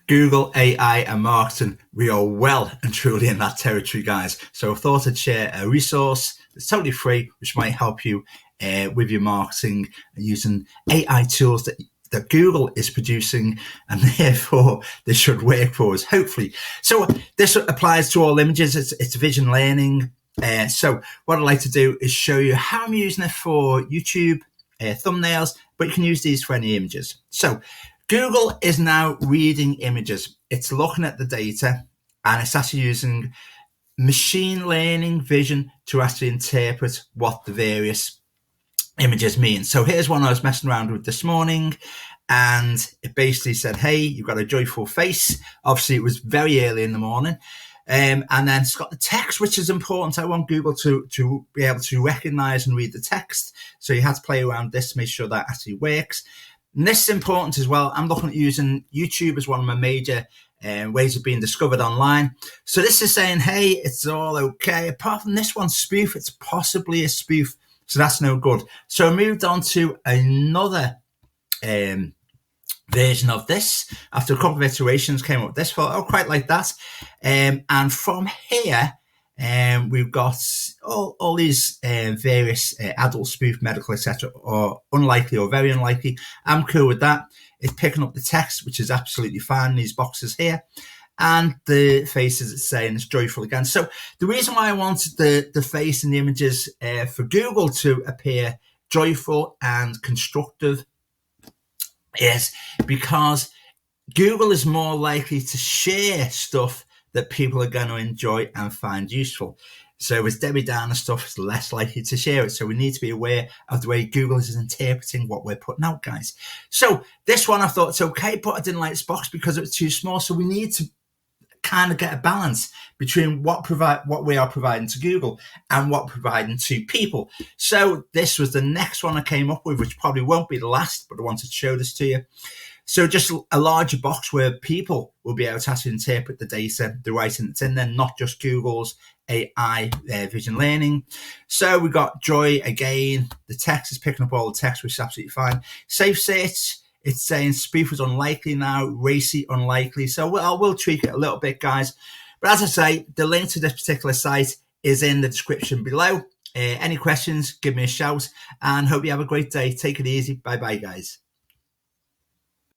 Google, AI and marketing, we are well and truly in that territory, guys. So I thought I'd share a resource that's totally free, which might help you with your marketing using AI tools that Google is producing, and therefore they should work for us, hopefully. So this applies to all images. It's vision learning. So what I'd like to do is show you how I'm using it for YouTube thumbnails, but you can use these for any images. So Google is now reading images. It's looking at the data and it's actually using machine learning vision to actually interpret what the various images mean. So here's one I was messing around with this morning, and it basically said, hey, you've got a joyful face. Obviously it was very early in the morning. And then it's got the text, which is important. I want Google to be able to recognize and read the text. So you had to play around this to make sure that actually works. And this is important as well. I'm looking at using YouTube as one of my major ways of being discovered online. So this is saying, hey, it's all okay. Apart from this one spoof, it's possibly a spoof. So that's no good. So I moved on to another version of this. After a couple of iterations, came up with this. Thought, oh, quite like that. And from here, we've got all these various adult spoof, medical, etc., or unlikely or very unlikely. I'm cool with that. It's picking up the text, which is absolutely fine. These boxes here. And the faces, it's saying it's joyful again. So the reason why I wanted the face and the images for Google to appear joyful and constructive is because Google is more likely to share stuff that people are going to enjoy and find useful. So with Debbie Downer stuff, it's less likely to share it. So we need to be aware of the way Google is interpreting what we're putting out, guys. So this one, I thought it's okay, but I didn't like this box because it was too small. So we need to kind of get a balance between what we are providing to Google and what we're providing to people. So this was the next one I came up with, which probably won't be the last, but I wanted to show this to you. So just a larger box where people will be able to actually interpret the data, the writing that's in there, not just Google's AI vision learning. So we've got joy again. The text is picking up all the text, which is absolutely fine. Safe search. It's saying spoof was unlikely now, racy unlikely. So we'll tweak it a little bit, guys. But as I say, the link to this particular site is in the description below. Any questions, give me a shout, and hope you have a great day. Take it easy. Bye-bye, guys.